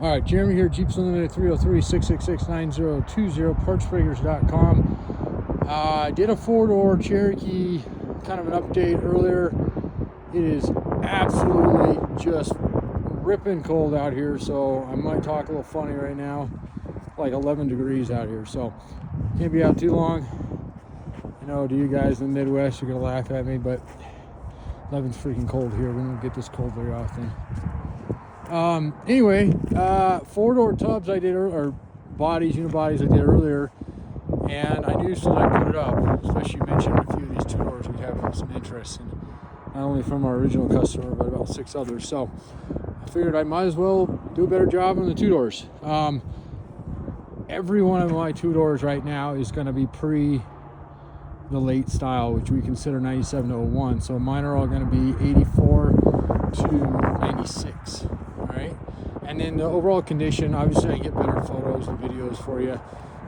All right, Jeremy here, Jeeps Unlimited, 303-666-9020, partsbreakers.com. I did a four-door Cherokee, kind of an update earlier. It is absolutely just ripping cold out here, so I might talk a little funny right now. Like 11 degrees out here, so can't be out too long. I know to you guys in the Midwest, you're gonna laugh at me, but 11's freaking cold here. We don't get this cold very often. Anyway, four-door tubs I did, or bodies, unibodies I did earlier, and I knew as soon as I put it up, especially you mentioned a few of these two-doors we have some interest in, not only from our original customer, but about 6 others. So I figured I might as well do a better job on the two-doors. Every one of my two-doors right now is going to be pre the late style, which we consider 97 to 01. So mine are all going to be 84 to 96. Right, and then the overall condition, obviously I get better photos and videos for you,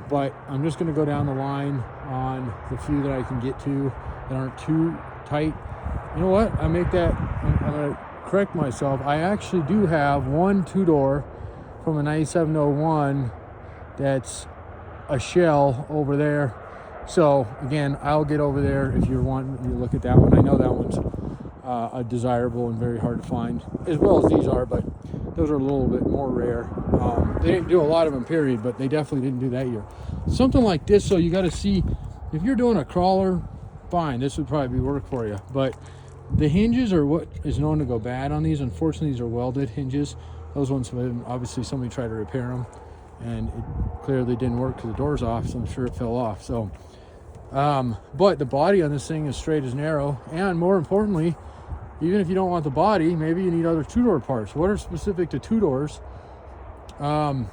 but I'm just going to go down the line on the few that I can get to that aren't too tight. You know what, I'm going to correct myself. I actually do have one two-door from a 97 to 01 that's a shell over there. So again, I'll get over there if you're wanting to look at that one. I know that one's a desirable and very hard to find, as well as these are, but those are a little bit more rare. They didn't do a lot of them, period, but they definitely didn't do that year. Something like this, so you got to see, if you're doing a crawler, fine, this would probably be work for you. But the hinges are what is known to go bad on these. Unfortunately, these are welded hinges. Those ones have been, obviously somebody tried to repair them, and it clearly didn't work because the door's off, so I'm sure it fell off. So, but the body on this thing is straight as an arrow, and more importantly, even if you don't want the body, maybe you need other two-door parts. What are specific to two doors? Not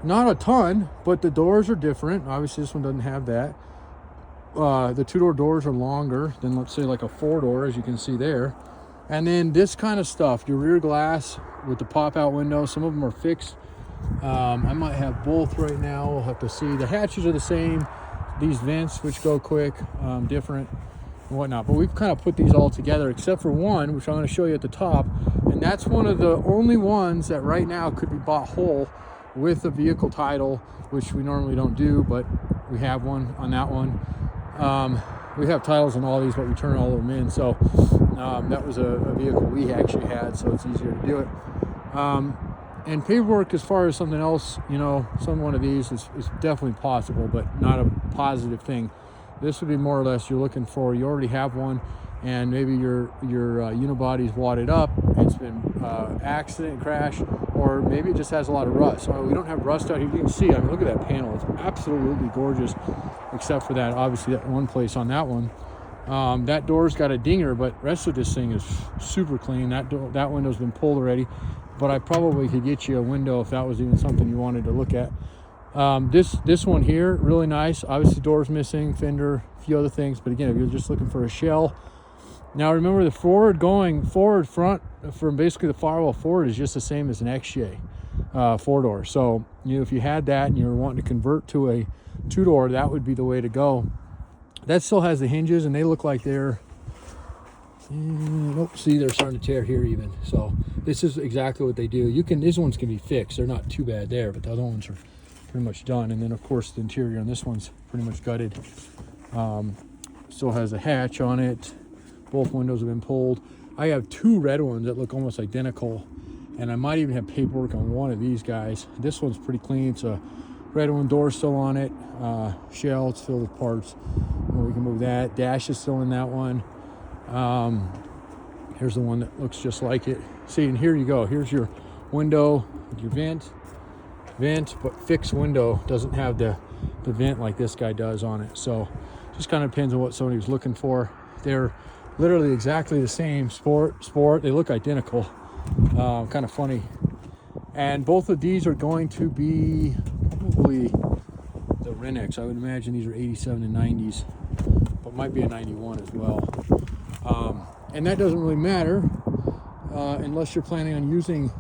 a ton, but the doors are different. Obviously, this one doesn't have that. The two-door doors are longer than, let's say, like a four-door, as you can see there. And then this kind of stuff, your rear glass with the pop-out window, some of them are fixed. I might have both right now. We'll have to see. The hatches are the same. These vents, which go quick, different and whatnot, but we've kind of put these all together except for one, which I'm going to show you at the top, and that's one of the only ones that right now could be bought whole with a vehicle title, which we normally don't do, but we have one on that one. We have titles on all these, but we turn all of them in, so that was a vehicle we actually had, so it's easier to do it. And paperwork, as far as something else, you know, some one of these is definitely possible, but not a positive thing. This would be more or less you're looking for, you already have one, and maybe your unibody's wadded up, it's been accident, crash, or maybe it just has a lot of rust. So we don't have rust out here. You can see, I mean, look at that panel. It's absolutely gorgeous, except for that, obviously, that one place on that one. That door's got a dinger, but rest of this thing is super clean. That window's been pulled already, but I probably could get you a window if that was even something you wanted to look at. This one here, really nice. Obviously, door's missing, fender, a few other things. But again, if you're just looking for a shell. Now, remember, the forward front, from basically the firewall forward is just the same as an XJ four-door. So, you know, if you had that and you were wanting to convert to a two-door, that would be the way to go. That still has the hinges, and they look like they're... Oh, see, they're starting to tear here even. So this is exactly what they do. These ones can be fixed. They're not too bad there, but the other ones are pretty much done. And then of course the interior on this one's pretty much gutted. Still has a hatch on it. Both windows have been pulled. I have two red ones that look almost identical, and I might even have paperwork on one of these guys. This one's pretty clean. It's a red one, door still on it, shell, it's filled with parts. Well, we can move that. Dash is still in that one. Here's the one that looks just like it. See, and here you go. Here's your window, your vent, but fixed window. Doesn't have the vent like this guy does on it. So just kind of depends on what somebody was looking for. They're literally exactly the same. Sport. They look identical. Kind of funny. And both of these are going to be probably the Renex. I would imagine these are 87 and 90s, but might be a 91 as well. And that doesn't really matter unless you're planning on using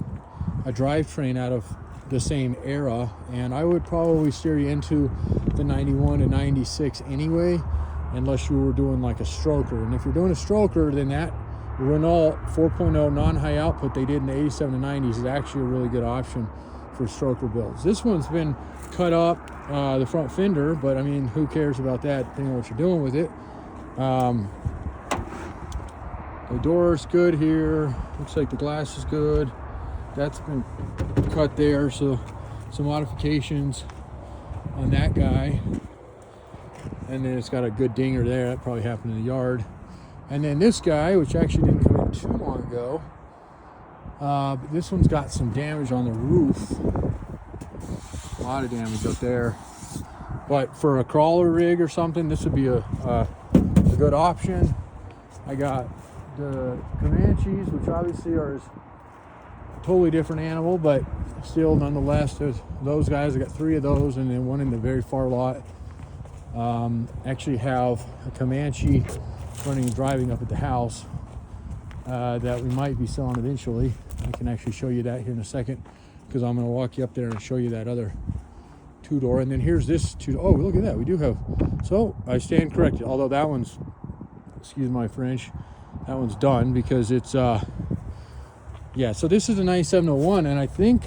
a drivetrain out of the same era, and I would probably steer you into the 91 to 96 anyway, unless you were doing like a stroker. And if you're doing a stroker, then that Renault 4.0 non-high output they did in the 87 to 90s is actually a really good option for stroker builds. This one's been cut up, the front fender, but I mean, who cares about that, depending on what you're doing with it. The door's good here. Looks like the glass is good. That's been cut there, so some modifications on that guy. And then it's got a good dinger there. That probably happened in the yard. And then this guy, which actually didn't come in too long ago, but this one's got some damage on the roof. A lot of damage up there. But for a crawler rig or something, this would be a good option. I got the Comanches, which obviously are a totally different animal, but still nonetheless, there's those guys. I got 3 of those, and then one in the very far lot. Actually have a Comanche running and driving up at the house that we might be selling eventually. I can actually show you that here in a second, because I'm going to walk you up there and show you that other 2-door. And then here's this 2. Oh, look at that. We do have. So I stand corrected. Although that one's, excuse my French, that one's done because it's yeah. So this is a 9701, and I think,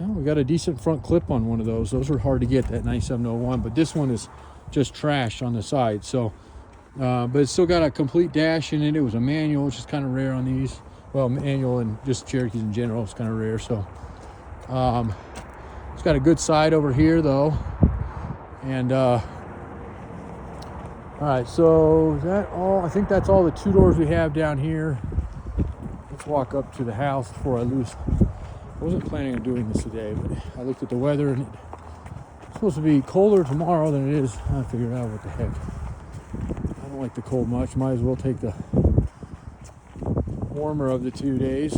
well, we got a decent front clip on one of those. Those are hard to get, that 9701, but this one is just trash on the side. So but it's still got a complete dash in it. It was a manual, which is kind of rare on these. Well, manual and just Cherokees in general is kind of rare. So it's got a good side over here though. And all right, so is that all? I think that's all the 2 doors we have down here. Let's walk up to the house before I lose. I wasn't planning on doing this today, but I looked at the weather and it's supposed to be colder tomorrow than it is. I figured out what the heck. I don't like the cold much. Might as well take the warmer of the 2 days.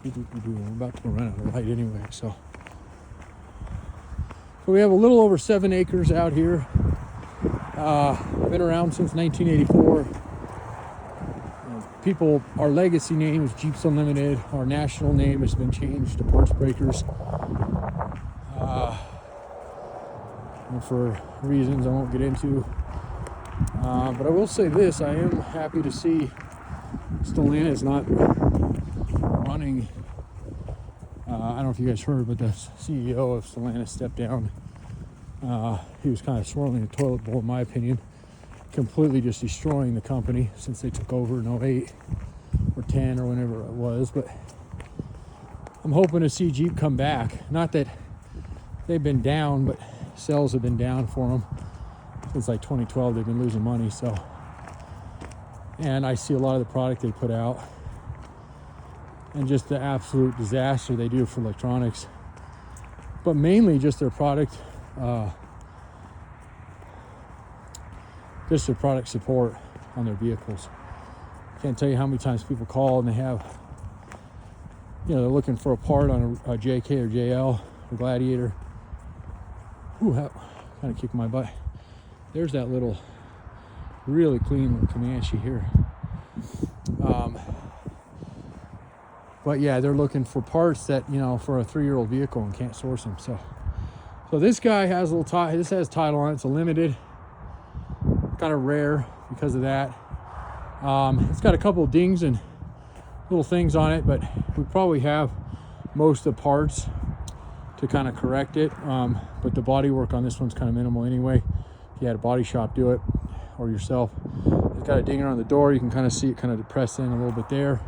We're about to run out of light anyway, so we have a little over 7 acres out here. Been around since 1984. Our legacy name is Jeeps Unlimited. Our national name has been changed to Parts Breakers. And for reasons I won't get into. But I will say this, I am happy to see Stellantis is not running. I don't know if you guys heard, but the CEO of Stellantis stepped down. He was kind of swirling a toilet bowl, in my opinion, completely just destroying the company since they took over in 08 or 10 or whenever it was. But I'm hoping to see Jeep come back. Not that they've been down, but sales have been down for them since like 2012. They've been losing money. So, and I see a lot of the product they put out and just the absolute disaster they do for electronics, but mainly just their product, just their product support on their vehicles. Can't tell you how many times people call and they have, they're looking for a part on a JK or JL or Gladiator. Ooh, that kind of kicked my butt. There's that little really clean little Comanche here. But yeah, they're looking for parts that, for a 3-year-old vehicle and can't source them. So this guy has a little this has title on it. It's a limited, kind of rare because of that. It's got a couple of dings and little things on it, but we probably have most of the parts to kind of correct it. But the body work on this one's kind of minimal anyway. If you had a body shop do it or yourself. It's got a dinger on the door. You can kind of see it kind of depressed in a little bit there.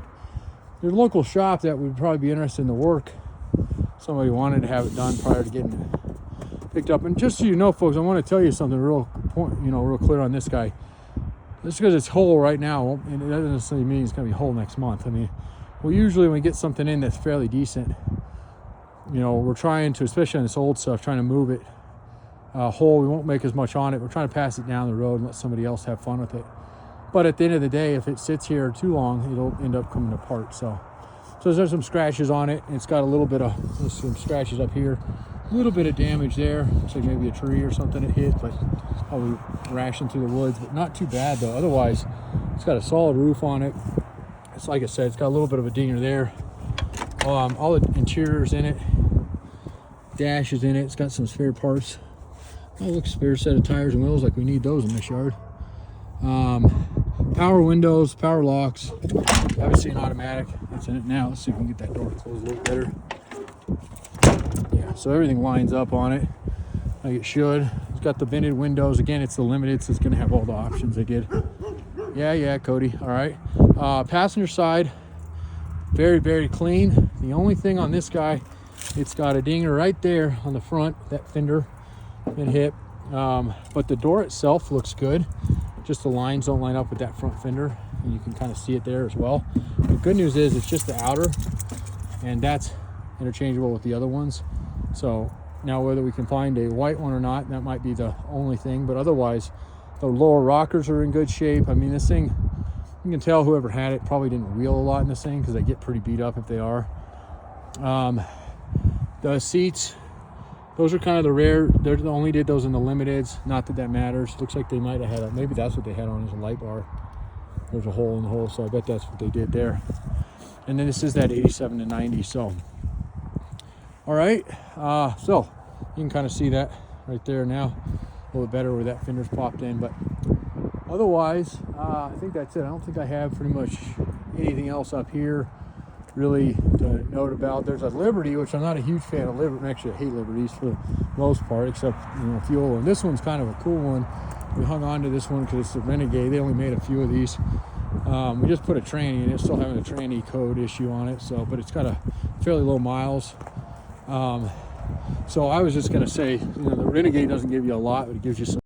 There's a local shop that would probably be interested in the work. Somebody wanted to have it done prior to getting it picked up. And just so you know, folks, I want to tell you something real clear on this guy. Just because it's whole right now, and it doesn't necessarily mean it's going to be whole next month. I mean, usually when we get something in that's fairly decent, we're trying to, especially on this old stuff, trying to move it whole. We won't make as much on it. We're trying to pass it down the road and let somebody else have fun with it. But at the end of the day, if it sits here too long, it'll end up coming apart. So there's some scratches on it. It's got a little bit of some scratches up here, a little bit of damage there. Looks like maybe a tree or something it hit, but probably rashing through the woods. But not too bad though. Otherwise, it's got a solid roof on it. It's like I said, it's got a little bit of a dinger there. All the interiors in it, dash is in it. It's got some spare parts Oh, look, spare set of tires and wheels, like we need those in this yard. Power windows, power locks. Obviously an automatic. That's in it now. Let's see if we can get that door closed a little better. Yeah, so everything lines up on it like it should. It's got the vented windows. Again, it's the limited, so it's going to have all the options they did. Yeah, Cody. All right. Passenger side, very, very clean. The only thing on this guy, it's got a dinger right there on the front, that fender and hip. But the door itself looks good. Just the lines don't line up with that front fender, and you can kind of see it there as well. The good news is it's just the outer, and that's interchangeable with the other ones. So now whether we can find a white one or not, that might be the only thing, but otherwise the lower rockers are in good shape. I mean, this thing, you can tell whoever had it probably didn't wheel a lot in this thing, because they get pretty beat up if they are. The seats, those are kind of the rare. They only did those in the limiteds. Not that that matters. Looks like they might have had maybe that's what they had on as a light bar. There's a hole in the hole, so I bet that's what they did there. And then this is that 87 to 90. So, all right. So you can kind of see that right there now, a little bit better where that fender's popped in. But otherwise, I think that's it. I don't think I have pretty much anything else up here really to note about. There's a Liberty, which I'm not a huge fan of. Actually, I hate Liberties for the most part, except fuel. And this one's kind of a cool one. We hung on to this one because it's a Renegade. They only made a few of these. We just put a tranny in it, still having a tranny code issue on it. So, but it's got a fairly low miles. So I was just gonna say, the Renegade doesn't give you a lot, but it gives you some.